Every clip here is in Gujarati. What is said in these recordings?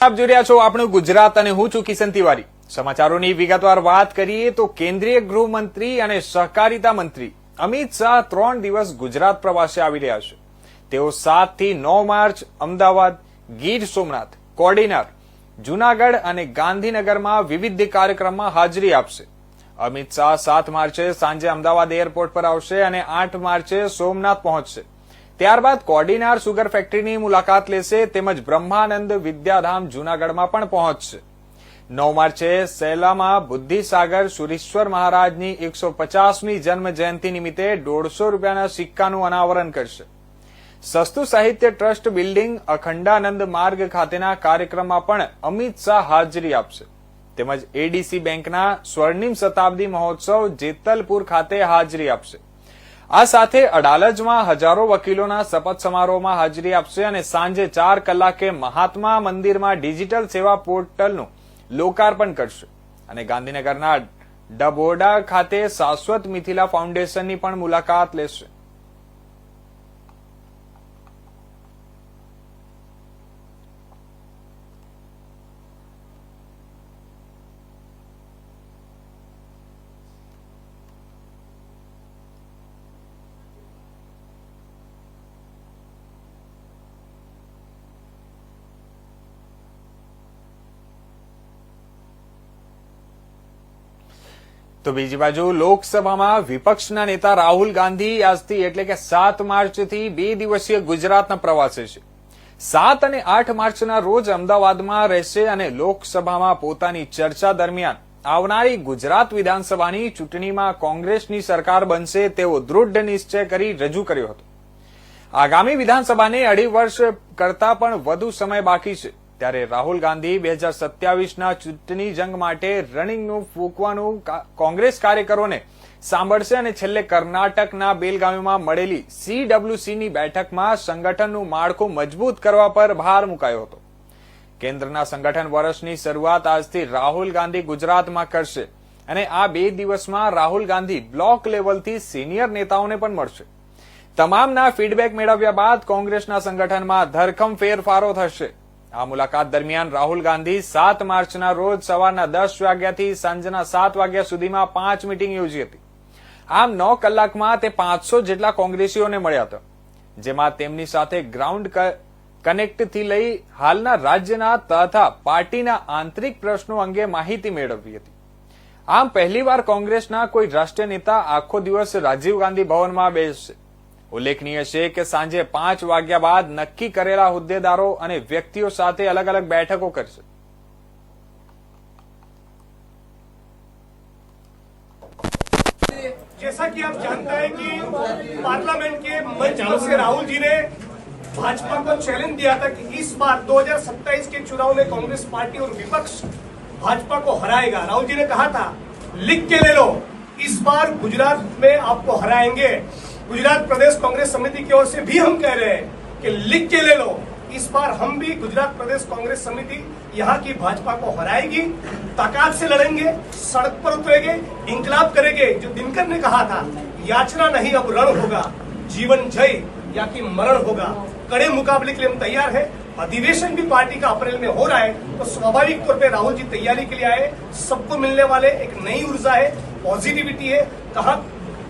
આપ જોઈ રહ્યા છો આપણું ગુજરાત અને હું છું કિશન તિવારી। સમાચારોની વિગતવાર વાત કરીએ તો કેન્દ્રીય ગૃહમંત્રી અને સહકારિતા મંત્રી અમિત શાહ 3 દિવસ ગુજરાત પ્રવાસે આવી રહ્યા છે। તેઓ 7 થી 9 માર્ચ અમદાવાદ, ગીર સોમનાથ, કોડીનાર, જૂનાગઢ અને ગાંધીનગરમાં વિવિધ કાર્યક્રમમાં હાજરી આપશે। અમિત શાહ 7 માર્ચે સાંજે અમદાવાદ એરપોર્ટ પર આવશે અને 8 માર્ચે સોમનાથ પહોંચશે। ત્યારબાદ કોડીનાર સુગર ફેક્ટરીની મુલાકાત લેશે તેમજ બ્રહ્માનંદ વિદ્યાધામ જૂનાગઢમાં પણ પહોંચશે। 9 માર્ચે સેલામાં બુદ્ધિસાગર સુરેશ્વર મહારાજની 150મી જન્મ જયંતિ નિમિત્તે 150 રૂપિયાના સિક્કાનું અનાવરણ કરશે। સસ્તું સાહિત્ય ટ્રસ્ટ બિલ્ડિંગ અખંડાનંદ માર્ગ ખાતેના કાર્યક્રમમાં પણ અમિત શાહ હાજરી આપશે તેમજ એડીસી બેંકના સ્વર્ણિમ શતાબ્દી મહોત્સવ જેતલપુર ખાતે હાજરી આપશે। આ સાથે અડાલજમાં હજારો વકીલોના શપથ સમારોહમાં હાજરી આપશે અને સાંજે 4 કલાકે મહાત્મા મંદિરમાં ડિજિટલ સેવા પોર્ટલનું લોકાર્પણ કરશે અને ગાંધીનગરના ડબોડા ખાતે શાશ્વત મિથિલા ફાઉન્ડેશનની પણ મુલાકાત લેશે। તો બીજી બાજુ લોકસભામાં વિપક્ષના નેતા રાહુલ ગાંધી આજથી એટલે કે 7 માર્ચથી 2 દિવસીય ગુજરાતના પ્રવાસે છે। 7 અને 8 માર્ચના રોજ અમદાવાદમાં રહેશે અને લોકસભામાં પોતાની ચર્ચા દરમિયાન આવનારી ગુજરાત વિધાનસભાની ચૂંટણીમાં કોંગ્રેસની સરકાર બનશે તેવો દૃઢ નિશ્ચય કરી રજૂ કર્યો હતો। આગામી વિધાનસભાને 2.5 વર્ષ કરતા પણ વધુ સમય બાકી છે ત્યારે રાહુલ ગાંધી 2027ના ચૂંટણી જંગ માટે રનિંગનું ફૂંકવાનું કોંગ્રેસ કાર્યકરોને સાંભળશે અને છેલ્લે કર્ણાટકના બેલગાવીમાં મળેલી CWCની બેઠકમાં સંગઠનનું માળખું મજબૂત કરવા પર ભાર મુકાયો હતો। કેન્દ્રના સંગઠન વર્ષની શરૂઆત આજથી રાહુલ ગાંધી ગુજરાતમાં કરશે અને આ 2 દિવસમાં રાહુલ ગાંધી બ્લોક લેવલથી સિનિયર નેતાઓને પણ મળશે। તમામના ફીડબેક મેળવ્યા બાદ કોંગ્રેસના સંગઠનમાં ધરખમ ફેરફારો થશે। આ મુલાકાત દરમિયાન રાહુલ ગાંધી 7 માર્ચના રોજ સવારના 10 વાગ્યાથી સાંજના 7 વાગ્યા સુધીમાં 5 મીટિંગ યોજી હતી। આમ 9 કલાકમાં તે 500 જેટલા કોંગ્રેસીઓને મળ્યા હતા જેમાં તેમની સાથે ગ્રાઉન્ડ કનેક્ટથી લઈ હાલના રાજ્યના તથા પાર્ટીના આંતરિક પ્રશ્નો અંગે માહિતી મેળવી હતી। આમ પહેલીવાર કોંગ્રેસના કોઈ રાષ્ટ્રીય નેતા આખો દિવસ રાજીવ ગાંધી ભવનમાં બેસશે। ઉલ્લેખનીય છે કે સાંજે 5 વાગ્યા બાદ નક્કી કરેલા હોદ્દેદારો અને વ્યક્તિઓ સાથે અલગ અલગ બેઠકો કરશે। जैसा कि आप जानते हैं कि पार्लियामेंट के मंच से राहुल जी ने भाजपा को चैलेंज दिया था कि इस बार 2027 के चुनाव में कांग्रेस पार्टी और विपक्ष भाजपा को हराएगा। राहुल जी ने कहा था लिख के ले लो, इस बार गुजरात में आपको हराएंगे। गुजरात प्रदेश कांग्रेस समिति की ओर से भी हम कह रहे हैं कि लिख के ले लो, इस बार हम भी गुजरात प्रदेश कांग्रेस समिति यहाँ की भाजपा को हराएगी। ताकत से लड़ेंगे, सड़क पर उतरेंगे, इंकलाब करेंगे। जो दिनकर ने कहा था याचना नहीं अब रण होगा, जीवन जय या कि मरण होगा। कड़े मुकाबले के लिए हम तैयार है। अधिवेशन भी पार्टी का अप्रैल में हो रहा है तो स्वाभाविक तौर पे राहुल जी तैयारी के लिए आए। सबको मिलने वाले एक नई ऊर्जा है, पॉजिटिविटी है। कहाँ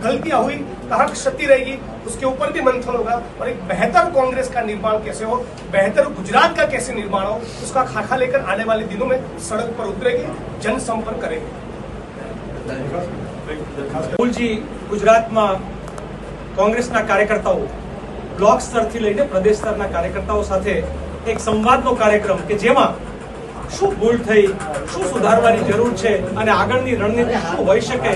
गलतियां हुई, कहाँ क्षति रहेगी, उसके ऊपर भी मंथन होगा और एक बेहतर कांग्रेस का निर्माण कैसे हो, बेहतर गुजरात का कैसे निर्माण हो, उसका खाका लेकर आने वाले दिनों में सड़क पर उतरेंगे, जनसंपर्क करेंगे। રાહુલ જી ગુજરાતમાં કોંગ્રેસના કાર્યકર્તાઓ બ્લોક સ્તરથી લઈને પ્રદેશ સ્તરના કાર્યકર્તાઓ સાથે એક સંવાદનો કાર્યક્રમ કે જેમાં શું ભૂલ થઈ, શું સુધારવાની જરૂર છે અને આગળની રણનીતિ શું હોઈ શકે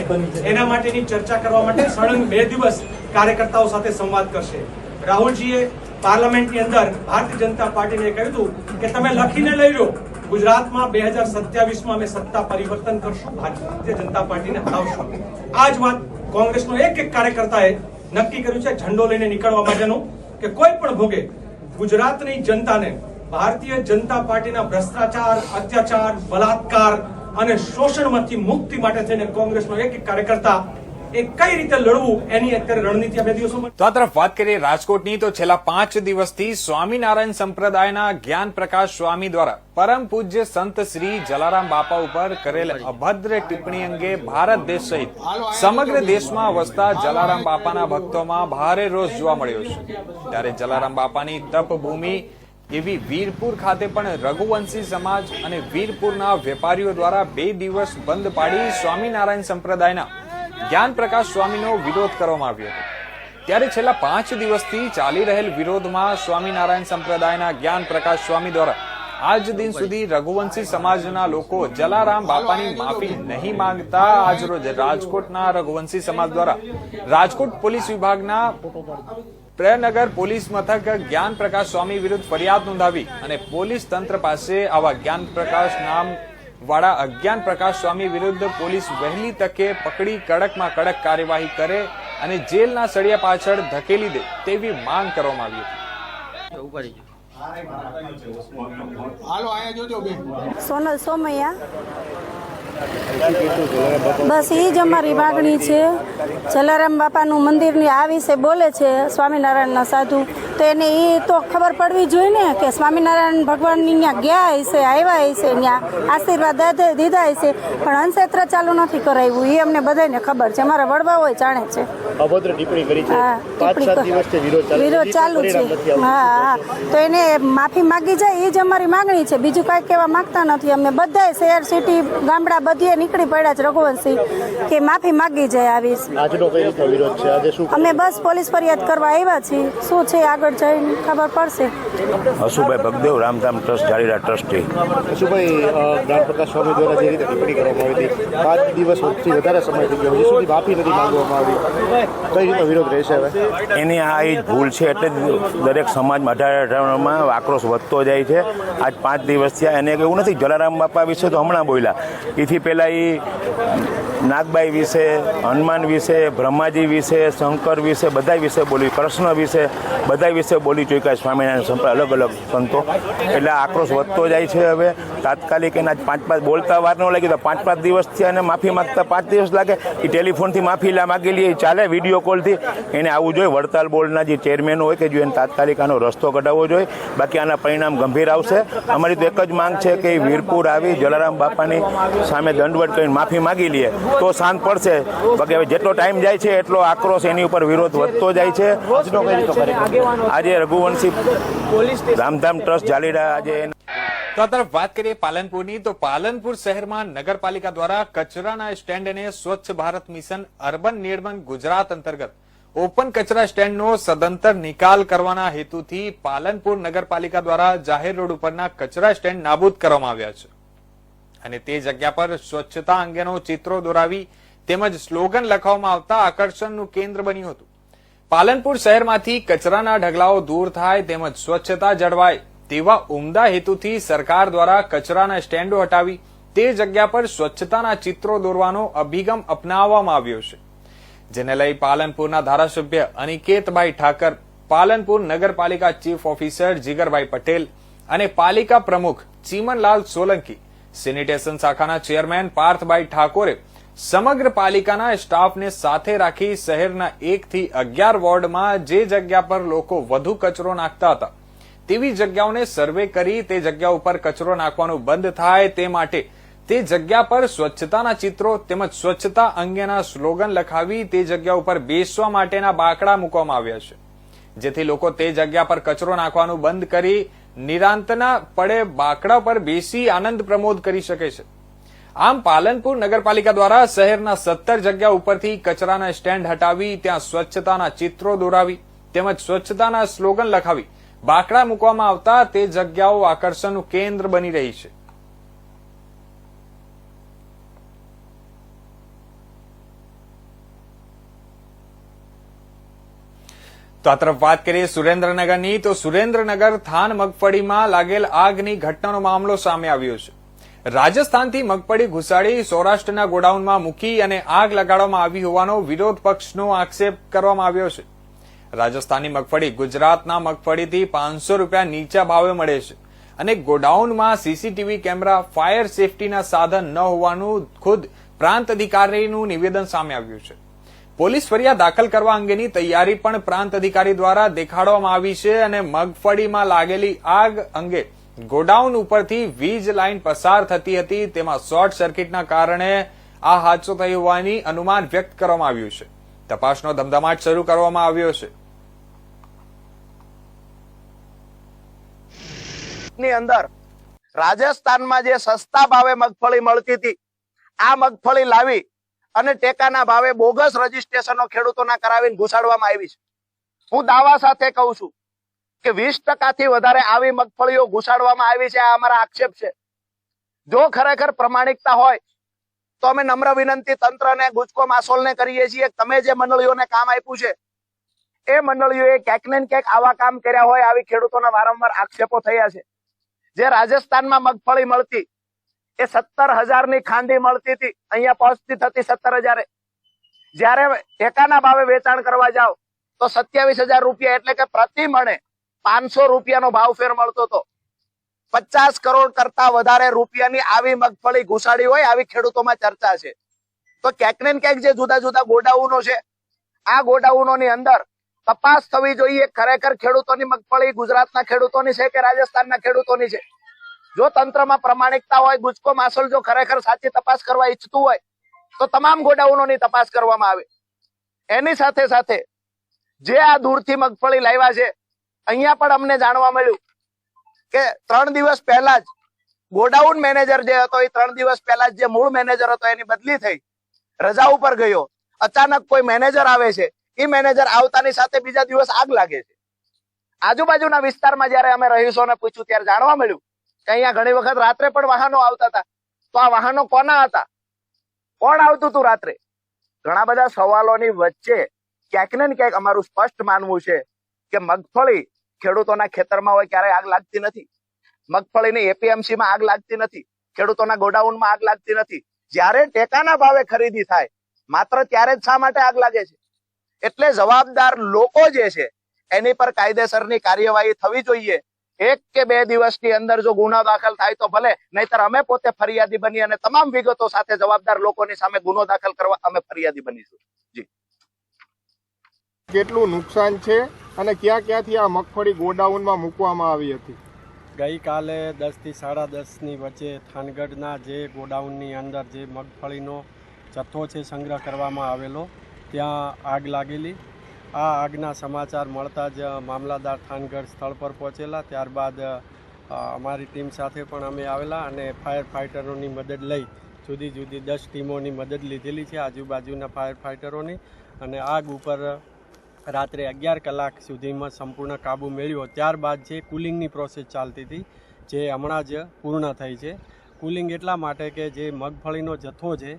એના માટેની ચર્ચા કરવા માટે સળંગ 2 દિવસ કાર્યકર્તાઓ સાથે સંવાદ કરશે। રાહુલજીએ પાર્લામેન્ટની અંદર ભારતીય જનતા પાર્ટીને કહ્યું હતું કે તમે લખીને લઈ લો, ગુજરાતમાં 2027માં અમે સત્તા પરિવર્તન કરશું, ભારતીય જનતા પાર્ટીને હરાવશું। આ જ વાત કોંગ્રેસનો એક કાર્યકર્તાએ નક્કી કર્યું છે ઝંડો લઈને નીકળવા માટેનું કે કોઈ પણ ભોગે ગુજરાતની જનતાને ભારતીય જનતા પાર્ટીના ભ્રષ્ટાચાર, અત્યાચાર, બલાત્કાર અને શોષણમાંથી મુક્તિ માટે થઈને કોંગ્રેસનો એક કાર્યકર્તા એ કઈ રીતે લડવું એની અત્યારે રણનીતિ આ 2 દિવસોમાં. તો આ તરફ વાત કરીએ રાજકોટની, તો છેલ્લા 5 દિવસથી સ્વામિનારાયણ સંપ્રદાયના જ્ઞાન પ્રકાશ સ્વામી દ્વારા પરમ પૂજ્ય સંત શ્રી જલારામ બાપા ઉપર કરેલ અભદ્ર ટિપ્પણી અંગે ભારત દેશ સહિત સમગ્ર દેશમાં વસતા જલારામ બાપાના ભક્તોમાં ભારે રોષ જોવા મળ્યો છે. ત્યારે જલારામ બાપાની તપભૂમિ એવી વીરપુર ખાતે પણ રઘુવંશી સમાજ અને વીરપુરના વેપારીઓ દ્વારા 2 દિવસ બંધ પાડી સ્વામિનારાયણ સંપ્રદાયના જ્ઞાન પ્રકાશ સ્વામીનો વિરોધ કરવામાં આવ્યો હતો. ત્યારે છેલ્લા 5 દિવસથી ચાલી રહેલ વિરોધમાં સ્વામિનારાયણ સંપ્રદાયના જ્ઞાન પ્રકાશ સ્વામી દ્વારા આજ દિન સુધી રઘુવંશી સમાજના લોકો જલારામ બાપાની માફી નહીં માંગતા આજરોજ રાજકોટના રઘુવંશી સમાજ દ્વારા રાજકોટ પોલીસ વિભાગના પ્રેરનગર પોલીસ મથક જ્ઞાન પ્રકાશ સ્વામી વિરુદ્ધ ફરિયાદ નોંધાવી અને પોલીસ તંત્ર પાસે આવા જ્ઞાન પ્રકાશ નામ વાળા અજ્ઞાન પ્રકાશ સ્વામી વિરુદ્ધ પોલીસ વહેલી તકે પકડી કડકમાં કડક કાર્યવાહી કરે અને જેલના સળિયા પાછળ ધકેલી દે તેવી માંગ કરવામાં આવી હતી. સોનલ સોમૈયા, બસ એ જ અમારી માગણી છે. જલારામ બાપાનું મંદિરની આ વિશે બોલે છે સ્વામિનારાયણના સાધુ, તો એને એ તો ખબર પડવી જોઈએ ને કે સ્વામિનારાયણ ભગવાનની ત્યાં ગયા હશે, આવ્યા હશે, ત્યાં આશીર્વાદ દીધા હશે, પણ અંશેત્ર ચાલુ નથી કરાવ્યું. એ અમને બધાને ખબર છે, અમારા વડવાઓ જાણે છે. અભદ્ર ટિપ્પણી કરી છે. હા, 5-7 દિવસથી વિરોધ ચાલુ છે. હા, તો એને માફી માંગી જાય એ જ અમારી માગણી છે. બીજું કાંઈ કહેવા માંગતા નથી. અમે બધા શહેર સિટી ગામડા બધીએ નીકળી પડ્યા છે રઘુવંશી કે માફી માંગી જાય. આવી આજનો કઈ રીતનો વિરોધ છે? આજે શું અમે બસ પોલીસ ફરિયાદ કરવા આવ્યા છીએ. શું છે આગળ જઈને ખબર પડશે. Hasubhai Bhagdev, Ramdham trust Jalira trustee. હસુભાઈ, જ્ઞાન પ્રકાશ સ્વામી દ્વારા જે રીતે ટિપ્પણી કરવામાં આવી હતી, 5 દિવસથી વધારે સમય થઈ ગયો, હજી સુધી માફી નથી માંગવામાં આવી, કઈ રીતનો વિરોધ રહેશે હવે? એની આ એ જ ભૂલ છે, એટલે જ દરેક સમાજમાં 18-18માં આક્રોશ વધતો જાય છે. આજ 5 દિવસ થયા. એને એવું નથી, જલારામ બાપા વિશે તો હમણાં બોલ્યા, એથી પહેલા એ નાગબાઈ વિશે, હનુમાન વિશે, બ્રહ્માજી વિશે, શંકર વિશે, બધા વિશે બોલી, કૃષ્ણ વિશે, બધા વિશે બોલી ચૂક્યા સ્વામિનારાયણ સંપ્રદાય અલગ અલગ સંતો. એટલે આક્રોશ વધતો જાય છે. હવે તાત્કાલિક એના 5-5 બોલતા વાર ન લાગી તો 5-5 દિવસથી અને માફી માંગતા 5 દિવસ લાગે. એ ટેલિફોનથી માફી માગી લે ચાલે, વિડીયો કોલથી એને આવવું જોઈએ. વડતાલ બોર્ડના જે ચેરમેન હોય કે જો એને તાત્કાલિક આનો રસ્તો કઢાવવો જોઈએ. બાકી આના પરિણામ ગંભીર આવશે. અમારી તો એક જ માંગ છે કે વીરપુર આવી જલારામ બાપાની સામે દંડવટ કરીને માફી માગી લઈએ તો શાંત પડશે. બાકી હવે જેટલો ટાઈમ જાય છે એટલો આક્રોશ એની ઉપર વિરોધ વધતો જાય છે. આજે રઘુવંશી રામધામ ટ્રસ્ટ જાળીરા આજે. તો આ તરફ વાત કરીએ પાલનપુરની, તો પાલનપુર શહેરમાં નગરપાલિકા દ્વારા કચરાના સ્ટેન્ડને સ્વચ્છ ભારત મિશન અર્બન નિર્માણ ગુજરાત અંતર્ગત ઓપન કચરા સ્ટેન્ડનો સદંતર નિકાલ કરવાના હેતુથી પાલનપુર નગરપાલિકા દ્વારા જાહેર રોડ ઉપરના કચરા સ્ટેન્ડ નાબૂદ કરવામાં આવ્યા છે અને તે જગ્યા પર સ્વચ્છતા અંગેનો ચિત્રો દોરાવી તેમજ સ્લોગન લખવામાં આવતા આકર્ષણનું કેન્દ્ર બન્યું હતું. પાલનપુર શહેરમાંથી કચરાના ઢગલાઓ દૂર થાય તેમજ સ્વચ્છતા જળવાય તેવા ઉમદા હેતુથી સરકાર દ્વારા કચરાના સ્ટેન્ડો હટાવી તે જગ્યા પર સ્વચ્છતાના ચિત્રો દોરવાનો અભિગમ અપનાવવામાં આવ્યો છે, જેને લઈ પાલનપુરના ધારાસભ્ય અનિકેતભાઈ ઠાકર, પાલનપુર નગરપાલિકા ચીફ ઓફિસર જીગરભાઈ પટેલ અને પાલિકા પ્રમુખ ચીમનલાલ સોલંકી, સેનિટેશન શાખાના ચેરમેન પાર્થભાઈ ઠાકોરે સમગ્ર પાલિકાના સ્ટાફને સાથે રાખી શહેરના 1 થી 11 વોર્ડમાં જે જગ્યા પર લોકો વધુ કચરો નાખતા હતા તેવી જગ્યાઓને સર્વે કરી તે જગ્યા ઉપર કચરો નાખવાનું બંધ થાય તે માટે તે જગ્યા પર સ્વચ્છતાના ચિત્રો તેમજ સ્વચ્છતા અંગેના સ્લોગન લખાવી તે જગ્યા ઉપર બેસવા માટેના બાકડા મૂકવામાં આવ્યા છે, જેથી લોકો તે જગ્યા પર કચરો નાખવાનું બંધ કરી નિરાંતના પડે બાકડા પર બેસી આનંદ પ્રમોદ કરી શકે છે. આમ પાલનપુર નગરપાલિકા દ્વારા શહેરના 17 જગ્યા ઉપરથી કચરાના સ્ટેન્ડ હટાવી ત્યાં સ્વચ્છતાના ચિત્રો દોરાવી તેમજ સ્વચ્છતાના સ્લોગન લખાવી બાકડા મૂકવામાં આવતા તે જગ્યાઓ આકર્ષણનું કેન્દ્ર બની રહી છે. તો આ તરફ વાત કરીએ સુરેન્દ્રનગરની, તો સુરેન્દ્રનગર થાન મગફળીમાં લાગેલ આગની ઘટનાનો મામલો સામે આવ્યો છે. રાજસ્થાનથી મગફળી ઘુસાડી સૌરાષ્ટ્રના ગોડાઉનમાં મૂકી અને આગ લગાડવામાં આવી હોવાનો વિરોધ પક્ષનો આક્ષેપ કરવામાં આવ્યો છે. રાજસ્થાનની મગફળી ગુજરાતના મગફળીથી 500 રૂપિયા નીચા ભાવે મળે છે અને ગોડાઉનમાં સીસીટીવી કેમેરા, ફાયર સેફટીના સાધન ન હોવાનું ખુદ પ્રાંત અધિકારીનું નિવેદન સામે આવ્યું છે. પોલીસ ફરિયાદ દાખલ કરવા અંગેની તૈયારી પણ પ્રાંત અધિકારી દ્વારા દેખાડવામાં આવી છે અને મગફળીમાં લાગેલી આગ અંગે ગોડાઉન ઉપરથી વીજ લાઇન પસાર થતી હતી, તેમાં શોર્ટ સર્કિટના કારણે આ હાદસો થયો હોવાની અનુમાન વ્યક્ત કરવામાં આવ્યું છે. તપાસનો ધમધમાટ શરૂ કરવામાં આવ્યો છે. ની અંદર રાજસ્થાનમાં જે સસ્તા ભાવે મગફળી મળતી હતી, આ મગફળી લાવી અને ટેકાના ભાવે બોગસ રજીસ્ટ્રેશનો ખેડૂતોના કરાવીને ઘુસાડવામાં આવી છે. હું દાવા સાથે કહું છું કે 20% થી વધારે આવી મગફળીઓ ઘુસાડવામાં આવી છે. આ અમારા આક્ષેપ છે. જો ખરેખર પ્રમાણિકતા હોય તો અમે નમ્ર વિનંતી તંત્રને, ગુજકો માસોલને કરીએ છીએ. તમે જે મંડળીઓને કામ આપ્યું છે એ મંડળીઓએ ક્યાંક ને ક્યાંક આવા કામ કર્યા હોય, આવી ખેડૂતોના વારંવાર આક્ષેપો થયા છે. જે રાજસ્થાનમાં મગફળી મળતી એ 17,000 ની ખાંડી મળતી હતી, અહીંયા પહોંચતી થતી 17,000. જયારે ટેકાના ભાવે વેચાણ કરવા જાવ તો 27,000 રૂપિયા, એટલે કે પ્રતિ મણે 500 રૂપિયાનો ભાવ ફેર મળતો હતો. 50 કરોડ કરતા વધારે રૂપિયાની આવી મગફળી ઘુસાડી હોય, આવી ખેડૂતોમાં ચર્ચા છે. તો ક્યાંક ને ક્યાંક જે જુદા જુદા ગોડાઉનો છે, આ ગોડાઉનોની અંદર તપાસ થવી જોઈએ. ખરેખર ખેડૂતોની મગફળી ગુજરાતના ખેડૂતોની છે કે રાજસ્થાનના ખેડૂતોની છે? જો તંત્રમાં પ્રમાણિકતા હોય, ગુજકો માસોલ જો ખરેખર સાચી તપાસ કરવા ઈચ્છતું હોય તો તમામ ગોડાઉનોની તપાસ કરવામાં આવે. એની સાથે સાથે જે આ દૂરથી મગફળી લાવ્યા છે, અહીંયા પણ અમને જાણવા મળ્યું કે 3 દિવસ પહેલા જ ગોડાઉન મેનેજર જે હતો, એ 3 દિવસ પહેલા જ જે મૂળ મેનેજર હતો એની બદલી થઈ, રજા ઉપર ગયો. અચાનક કોઈ મેનેજર આવે છે, એ મેનેજર આવતાની સાથે બીજા દિવસ આગ લાગે છે. આજુબાજુના વિસ્તારમાં જયારે અમે રહીશોને પૂછ્યું ત્યારે જાણવા મળ્યું કે અહીંયા ઘણી વખત રાત્રે પણ વાહનો આવતા હતા. તો આ વાહનો કોના હતા? કોણ આવતું હતું રાત્રે? ઘણા બધા સવાલોની વચ્ચે ક્યાંક ને ક્યાંક અમારું સ્પષ્ટ માનવું છે કે મગફળી ખેડૂતોના ખેતરમાં હોય ક્યારેય આગ લાગતી નથી. મગફળીની એપીએમસીમાં આગ લાગતી નથી. ખેડૂતોના ગોડાઉનમાં આગ લાગતી નથી. જ્યારે ટેકાના ભાવે ખરીદી થાય માત્ર ત્યારે જ શા માટે આગ લાગે છે? એટલે જવાબદાર લોકો જે છે એની પર કાયદેસરની કાર્યવાહી થવી જોઈએ. 1 કે 2 દિવસની અંદર જો ગુનો દાખલ થાય તો ભલે, નહીતર અમે પોતે ફરિયાદી બની અને તમામ વિગતો સાથે જવાબદાર લોકોની સામે ગુનો દાખલ કરવા અમે ફરિયાદી બનીશું. જી, કેટલું નુકસાન છે અને ક્યાં ક્યાંથી આ મગફળી ગોડાઉનમાં મૂકવામાં આવી હતી? ગઈકાલે 10 થી 10:30 ની વચ્ચે થાનગઢના જે ગોડાઉનની અંદર જે મગફળીનો જથ્થો છે સંગ્રહ કરવામાં આવેલો, ત્યાં આગ લાગેલી. આ આગના સમાચાર મળતા જ મામલાદાર થાનગઢ સ્થળ પર પહોંચેલા. ત્યારબાદ અમારી ટીમ સાથે પણ અમે આવેલા અને ફાયર ફાઇટરોની મદદ લઈ જુદી જુદી 10 ટીમોની મદદ લીધેલી છે, આજુબાજુના ફાયર ફાઇટરોની. અને આગ ઉપર રાત્રે 11 કલાક સુધીમાં સંપૂર્ણ કાબુ મેળવ્યો. ત્યારબાદ જે કુલિંગની પ્રોસેસ ચાલતી હતી, જે હમણાં જ પૂર્ણ થઈ છે. કુલિંગ એટલા માટે કે જે મગફળીનો જથ્થો છે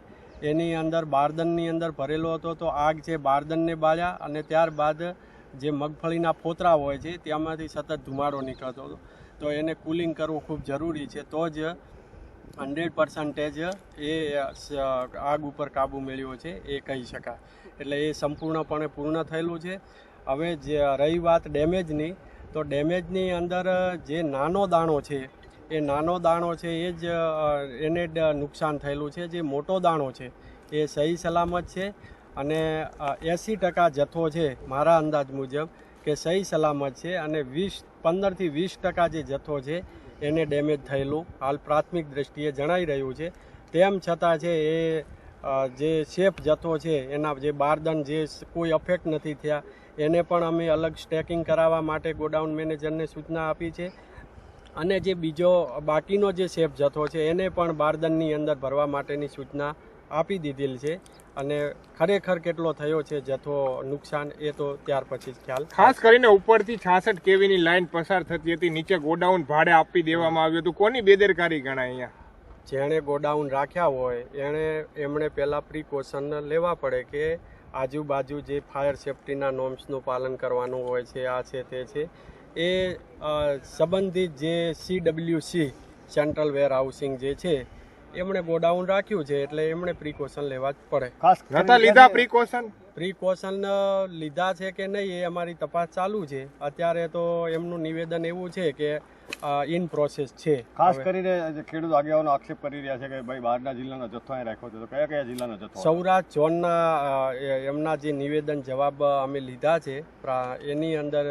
એની અંદર બારદનની અંદર ભરેલો હતો, તો આગ છે બારદનને બાળ્યા અને ત્યારબાદ જે મગફળીના ફોતરા હોય છે ત્યાંમાંથી સતત ધુમાડો નીકળતો હતો. તો એને કુલિંગ કરવું ખૂબ જરૂરી છે, તો જ 100% એ આગ ઉપર કાબુ મેળવ્યો છે એ કહી શકાય. એટલે એ સંપૂર્ણપણે પૂર્ણ થયેલું છે. હવે જે રહી વાત ડેમેજની, તો ડેમેજની અંદર જે નાનો દાણો છે એ નાનો દાણો છે એ જ એને નુકસાન થયેલું છે. જે મોટો દાણો છે એ સહી સલામત છે અને 80% જથ્થો છે મારા અંદાજ મુજબ કે સહી સલામત છે અને 15 થી 20% જે જથ્થો છે એને ડેમેજ થયેલું હાલ પ્રાથમિક દ્રષ્ટિએ જણાઈ રહ્યું છે. તેમ છતાં છે એ જે સેફ જથ્થો છે એના જે બારદન જે કોઈ અફેક્ટ નથી થયા એને પણ અમે અલગ સ્ટેકિંગ કરાવવા માટે ગોડાઉન મેનેજરને સૂચના આપી છે. અને જે બીજો બાકીનો જે સેફ જથ્થો છે એને પણ બારદનની અંદર ભરવા માટેની સૂચના આપી દીધેલ છે. અને ખરેખર કેટલો થયો છે જથ્થો નુકસાન એ તો ત્યાર પછી જ ખ્યાલ. ખાસ કરીને ઉપરથી 66 કેવીની લાઈન પસાર થતી હતી, નીચે ગોડાઉન ભાડે આપી દેવામાં આવ્યું હતું. કોની બેદરકારી ગણાય અહીંયા? જેણે ગોડાઉન રાખ્યા હોય એમણે પહેલાં પ્રિકોશન લેવા પડે કે આજુબાજુ જે ફાયર સેફ્ટીના નોર્મ્સનું પાલન કરવાનું હોય છે, આ છે તે છે. એ સંબંધિત જે CWC સેન્ટ્રલ વેર હાઉસિંગ જે છે એમણે ગોડાઉન રાખ્યું છે એટલે એમણે પ્રિકોશન લેવા જ પડે. નતા લીધા પ્રિકોશન લીધા છે કે નહીં એ અમારી તપાસ ચાલુ છે. અત્યારે તો એમનું નિવેદન એવું છે કે ઇન પ્રોસેસ છે. ખાસ કરીને જે ખેડૂત આગેવાનો આક્ષેપ કરી રહ્યા છે કે ભાઈ બહારના જિલ્લાનો જથ્થો અહીં રાખ્યો હતો, તો કયા કયા જિલ્લાનો જથ્થો? સૌરાષ્ટ્ર ઝોનના એમના જે નિવેદન જવાબ અમે લીધા છે એની અંદર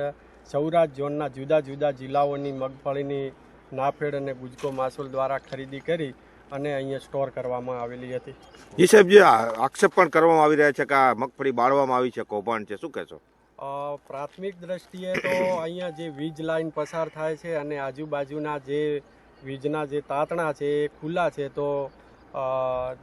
સૌરાષ્ટ્ર ઝોનના જુદા જુદા જિલ્લાઓની મગફળીની નાફેડ અને ગુજકો માસૂલ દ્વારા ખરીદી કરી અને અહીંયા સ્ટોર કરવામાં આવેલી હતી. જી સાહેબ, જે આક્ષેપ પણ કરવામાં આવી રહ્યા છે કે આ મગફળી બાળવામાં આવી છે, કૌભાંડ છે, શું કહેશો? પ્રાથમિક દ્રષ્ટિએ તો અહીંયા જે વીજ લાઈન પસાર થાય છે અને આજુબાજુના જે વીજના જે તાતણા છે એ ખુલ્લા છે, તો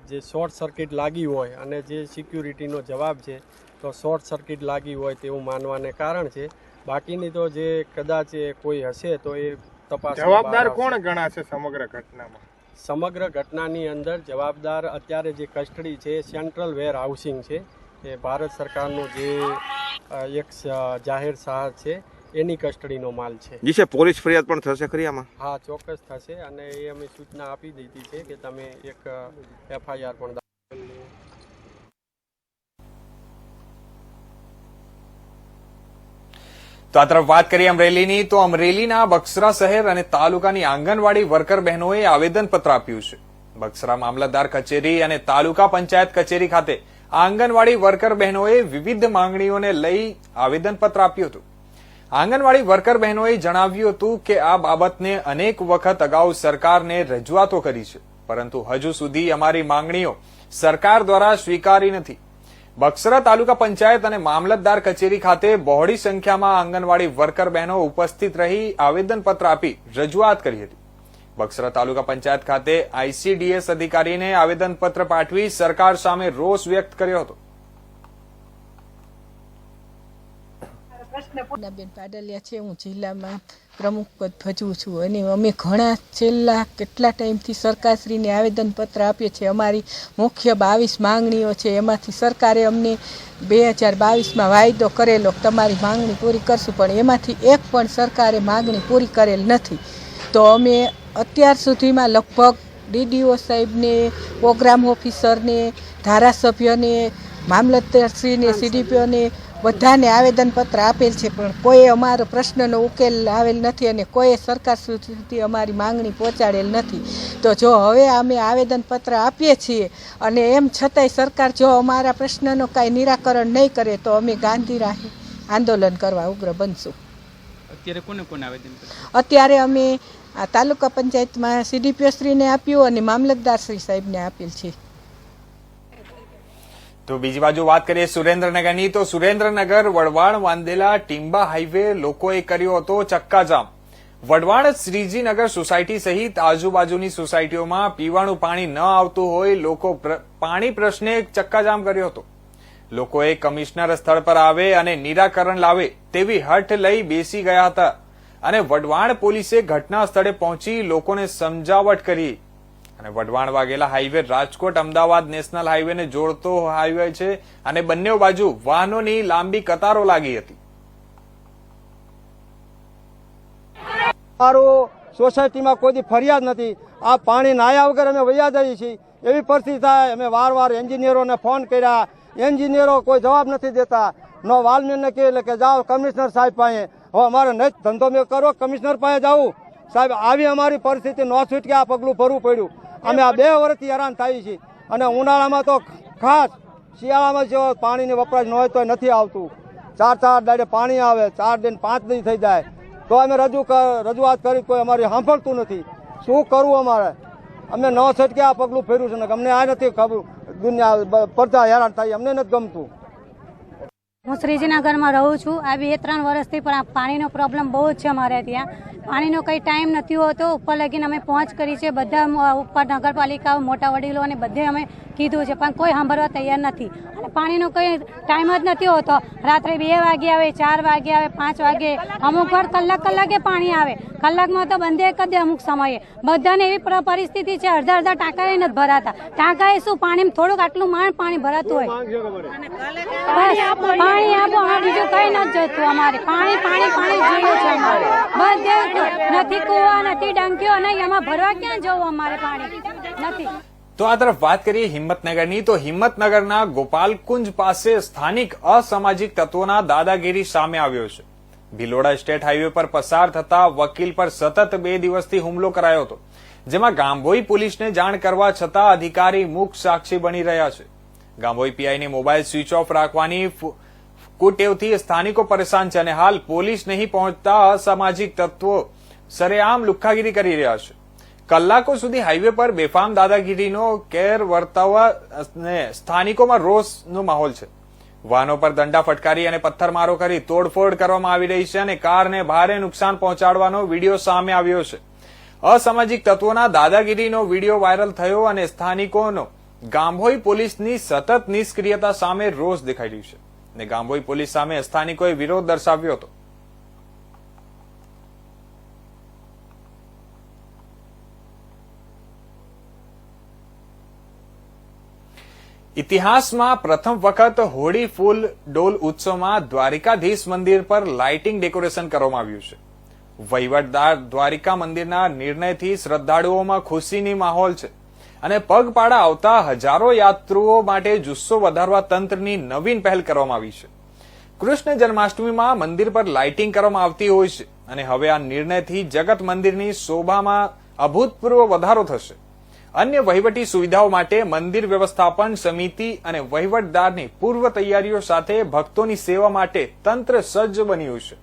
જે શોર્ટ સર્કિટ લાગી હોય અને જે સિક્યુરિટીનો જવાબ છે તો શોર્ટ સર્કિટ લાગી હોય તેવું માનવાને કારણ છે. બાકીની તો જે કદાચ કોઈ હશે તો એ તપાસ. જવાબદાર કોણ ગણાશે સમગ્ર ઘટનામાં? સમગ્ર ઘટનાની અંદર જવાબદાર અત્યારે જે કસ્ટડી છે સેન્ટ્રલ વેર હાઉસિંગ છે, એ ભારત સરકારનો જે એક જાહેર સહાય છે એની કસ્ટડીનો માલ છે. જી સાહેબ, પોલીસ ફરિયાદ પણ થશે ખરી આમાં? હા, ચોક્કસ થશે અને એ અમે સૂચના આપી દીધી છે કે તમે એક FIR પણ. તો આ તરફ વાત કરીએ અમરેલીની, તો અમરેલીના બક્સરા શહેર અને તાલુકાની આંગણવાડી વર્કર બહેનોએ આવેદનપત્ર આપ્યું છે. બક્સરા મામલતદાર કચેરી અને તાલુકા પંચાયત કચેરી ખાતે આંગણવાડી વર્કર બહેનોએ વિવિધ માંગણીઓને લઈ આવેદનપત્ર આપ્યું હતું. આંગણવાડી વર્કર બહેનોએ જણાવ્યું હતું કે આ બાબતને અનેક વખત અગાઉ સરકારને રજૂઆતો કરી છે, પરંતુ હજુ સુધી અમારી માંગણીઓ સરકાર દ્વારા સ્વીકારી નથી. બક્સરા તાલુકા પંચાયત અને મામલતદાર કચેરી ખાતે બહોળી સંખ્યામાં આંગણવાડી વર્કર બહેનો ઉપસ્થિત રહી આવેદનપત્ર આપી રજૂઆત કરી હતી. બક્સરા તાલુકા પંચાયત ખાતે ICDS અધિકારીને આવેદનપત્ર પાઠવી સરકાર સામે રોષ વ્યક્ત કર્યો હતો. બેન પાડલિયા છે, હું જિલ્લામાં પ્રમુખ પદ ભજવું છું અને અમે ઘણા છેલ્લા કેટલા ટાઈમથી સરકારશ્રીને આવેદનપત્ર આપીએ છીએ. અમારી મુખ્ય 22 માંગણીઓ છે, એમાંથી સરકારે અમને 2022માં વાયદો કરેલો તમારી માંગણી પૂરી કરશું, પણ એમાંથી એક પણ સરકારે માંગણી પૂરી કરેલ નથી. તો અમે અત્યાર સુધીમાં લગભગ DDO સાહેબને, પ્રોગ્રામ ઓફિસરને, ધારાસભ્યને, મામલતદારશ્રીને, CDPOને બધાને આવેદનપત્ર આપેલ છે, પણ કોઈ અમારો પ્રશ્નનો ઉકેલ આવેલ નથી અને કોઈ સરકાર સુધી અમારી માંગણી પહોંચાડેલ નથી. તો જો હવે અમે આવેદનપત્ર આપીએ છીએ અને એમ છતાંય સરકાર જો અમારા પ્રશ્નનો કાંઈ નિરાકરણ નહીં કરે તો અમે ગાંધી રાહે આંદોલન કરવા ઉગ્ર બનશું. અત્યારે કોને કોને આવેદન? અત્યારે અમે તાલુકા પંચાયતમાં CDPO શ્રીને આપ્યું અને મામલતદાર શ્રી સાહેબને આપેલ છે. તો બીજી બાજુ વાત કરીએ સુરેન્દ્રનગરની, તો સુરેન્દ્રનગર વઢવાણ વાંદેલા ટીંબા હાઈવે લોકોએ કર્યો હતો ચક્કાજામ. વઢવાણ શ્રીજીનગર સોસાયટી સહિત આજુબાજુની સોસાયટીઓમાં પીવાનું પાણી ન આવતું હોય લોકો પાણી પ્રશ્ને ચક્કાજામ કર્યો હતો. લોકોએ કમિશનર સ્થળ પર આવે અને નિરાકરણ લાવે તેવી હઠ લઈ બેસી ગયા હતા અને વઢવાણ પોલીસે ઘટના સ્થળે પહોંચી લોકોને સમજાવટ કરી. અને વઢવાણ વાઘેલા હાઈવે રાજકોટ અમદાવાદ નેશનલ હાઈવેને જોડતો હાઈવે છે અને બંને બાજુ વાહનોની લાંબી કતારો લાગી હતી. મારું સોસાયટીમાં કોઈ ફરિયાદ નથી. આ પાણી નાયા વગર અમે વયા જઈએ છીએ એવી પરિસ્થિતિ થાય. અમે વારવાર એન્જિનિયરોને ફોન કર્યા, એન્જિનિયરો કોઈ જવાબ નથી દેતા. નો વાલમેનને કહે કે જાઓ કમિશનર સાહેબ પાસે. હવે અમારે નહીં ધંધો મેં કરો, કમિશનર પાસે જવું. સાહેબ આવી અમારી પરિસ્થિતિ ન છૂટકે આ પગલું ભરવું પડ્યું. અમે આ 2 વર્ષથી હેરાન થઈએ છીએ અને ઉનાળામાં તો ખાસ, શિયાળામાં જો પાણીની વપરાશ ન હોય તો નથી આવતું. 4 દાડે પાણી આવે, 4 દિન 5 દિન થઈ જાય તો અમે રજૂઆત કરી, કોઈ અમારી સાંભળતું નથી. શું કરવું અમારે? અમે ન છટકે આ પગલું ફેર્યું છે ને અમને આ નથી ખબર. દુનિયા પડતા હેરાન થાય, અમને નથી ગમતું. હું શ્રીજીનગરમાં રહું છું. આ 2-3 વર્ષથી પણ પાણીનો પ્રોબ્લેમ બહુ જ છે અમારે ત્યાં. પાણીનો કંઈ ટાઈમ નથી હોતો. ઉપર લગીને અમે પહોંચ કરી છે, બધા ઉપર નગરપાલિકાઓ મોટા વડીલો અને બધે અમે કીધું છે, પણ કોઈ સાંભળવા તૈયાર નથી. અને પાણીનો કંઈ ટાઈમ જ નથી હોતો. રાત્રે 2 વાગે આવે, 4 વાગે આવે, 5 વાગે, અમુક વાર કલાકે પાણી આવે. કલાકમાં તો બંધ કરી દે અમુક સમયે. બધાને એવી પરિસ્થિતિ છે, અડધા ટાંકા નથી ભરાતા. ટાંકાએ શું પાણી થોડુંક આટલું માંડ પાણી ભરાતું હોય. પાણી આપો, બીજું કઈ નથી જોતું અમારે. પાણી જોઈએ છે અમારે. બધે નથી કુવા, નથી ડંકીઓ, નહીં એમાં ભરવા ક્યાં જવું અમારે? પાણી નથી. તો આ તરફ વાત કરીએ હિંમતનગરની, તો હિંમતનગરના ગોપાલકુંજ પાસે સ્થાનિક અસામાજિક તત્વોના દાદાગીરી સામે આવ્યો છે. ભિલોડા સ્ટેટ હાઈવે પર પસાર થતા વકીલ પર સતત 2 દિવસથી હુમલો કરાયો હતો, જેમાં ગામભોઈ પોલીસને જાણ કરવા છતાં અધિકારી મૂક સાક્ષી બની રહ્યા છે. ગામભોઈ પીઆઈને મોબાઈલ સ્વિચ ઓફ રાખવાની કુટેવથી સ્થાનિકો પરેશાન છે અને હાલ પોલીસ નહીં પહોંચતા અસામાજિક તત્વો સરેઆમ લુખ્ખાગીરી કરી રહ્યા છે. કલાકો સુધી હાઈવે પર બેફામ દાદાગીરીનો કેર વર્તાવવા સ્થાનિકોમાં રોષનો માહોલ છે. વાહનો પર દંડા ફટકારી અને પથ્થરમારો કરી તોડફોડ કરવામાં આવી રહી છે અને કારને ભારે નુકસાન પહોંચાડવાનો વિડીયો સામે આવ્યો છે. અસામાજિક તત્વોના દાદાગીરીનો વિડીયો વાયરલ થયો અને સ્થાનિકોનો ગામભોઈ પોલીસની સતત નિષ્ક્રિયતા સામે રોષ દેખાઈ રહ્યું છે અને ગામભોઈ પોલીસ સામે સ્થાનિકોએ વિરોધ દર્શાવ્યો હતો. ઇતિહાસમાં પ્રથમ વખત હોળી ફૂલ ડોલ ઉત્સવમાં દ્વારિકાધીશ મંદિર પર લાઇટિંગ ડેકોરેશન કરવામાં આવ્યું છે. વહીવટદાર દ્વારિકા મંદિરના નિર્ણયથી શ્રદ્ધાળુઓમાં ખુશીની માહોલ છે અને પગપાળા આવતા હજારો યાત્રુઓ માટે જુસ્સો વધારવા તંત્રની નવીન પહેલ કરવામાં આવી છે. કૃષ્ણ જન્માષ્ટમીમાં મંદિર પર લાઇટિંગ કરવામાં આવતી હોય છે અને હવે આ નિર્ણયથી જગત મંદિરની શોભામાં અભૂતપૂર્વ વધારો થશે. અન્ય વહીવટી સુવિધાઓ માટે મંદિર વ્યવસ્થાપન સમિતિ અને વહીવટદારની પૂર્વ તૈયારીઓ સાથે ભક્તોની સેવા માટે તંત્ર સજ્જ બન્યું છે.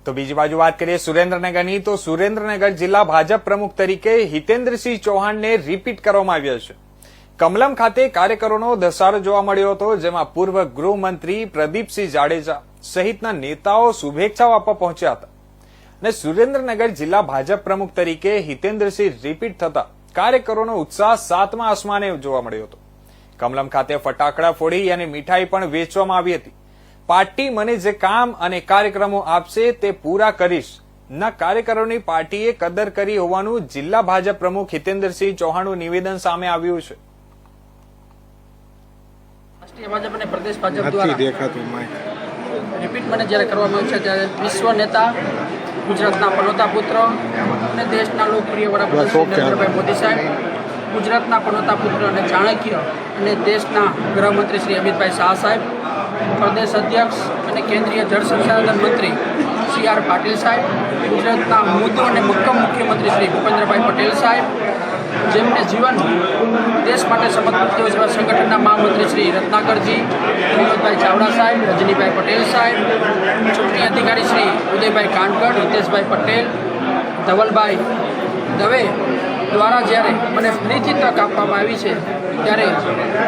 તો બીજી બાજુ વાત કરીએ સુરેન્દ્રનગરની, તો સુરેન્દ્રનગર જિલ્લા ભાજપ પ્રમુખ તરીકે હિતેન્દ્રસિંહ ચૌહાણને રિપીટ કરવામાં આવ્યા છે. કમલમ ખાતે કાર્યકરોનો ધસારો જોવા મળ્યો હતો, જેમાં પૂર્વ ગૃહમંત્રી પ્રદીપસિંહ જાડેજા સહિતના નેતાઓ શુભેચ્છાઓ આપવા પહોંચ્યા હતા અને સુરેન્દ્રનગર જિલ્લા ભાજપ પ્રમુખ તરીકે હિતેન્દ્રસિંહ રિપીટ થતા કાર્યકરોનો ઉત્સાહ 7મા આસમાને જોવા મળ્યો હતો. કમલમ ખાતે ફટાકડા ફોડી અને મીઠાઈ પણ વેચવામાં આવી હતી. પાર્ટી મને જે કામ અને કાર્યક્રમો આપશે તે પૂરા કરીશ ના કાર્યકરોની પાર્ટીએ કદર કરી હોવાનું જિલ્લા ભાજપ પ્રમુખ હિતેન્દ્રસિંહ ચૌહાણનું નિવેદન સામે આવ્યું છે. રાષ્ટ્રીય ભાજપ અને પ્રદેશ ભાજપ દ્વારા રિપીટ મને જ્યારે કરવામાં આવ્યું છે ત્યારે વિશ્વ નેતા, ગુજરાતના પનોતા પુત્ર અને દેશના લોકપ્રિય વડાપ્રધાન શ્રી નરેન્દ્રભાઈ મોદી સાહેબ, ગુજરાતના પનોતા પુત્ર અને ચાણક્ય અને દેશના ગૃહમંત્રી શ્રી અમિતભાઈ શાહ સાહેબ, પ્રદેશ અધ્યક્ષ અને કેન્દ્રીય જળ સંસાધન મંત્રી સી આર પાટીલ સાહેબ, ગુજરાતના મૃદુ અને મક્કમ મુખ્યમંત્રી શ્રી ભૂપેન્દ્રભાઈ પટેલ સાહેબ, જેમને જીવન દેશ માટે સમર્પિત કર્યું એવા સંગઠનના મહામંત્રી શ્રી રત્નાકરજી, વિનોદભાઈ ચાવડા સાહેબ, રજનીભાઈ પટેલ સાહેબ, ચૂંટણી અધિકારી શ્રી ઉદયભાઈ કાનકડ, હિતેશભાઈ પટેલ, ધવલભાઈ દવે દ્વારા જ્યારે મને ફરીથી તક આપવામાં આવી છે ત્યારે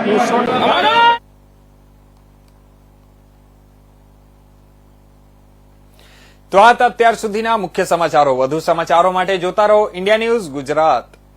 હું તો આ અત્યાર સુધીના મુખ્ય સમાચારો. વધુ સમાચારો માટે જોતા રહો ઇન્ડિયા ન્યૂઝ ગુજરાત.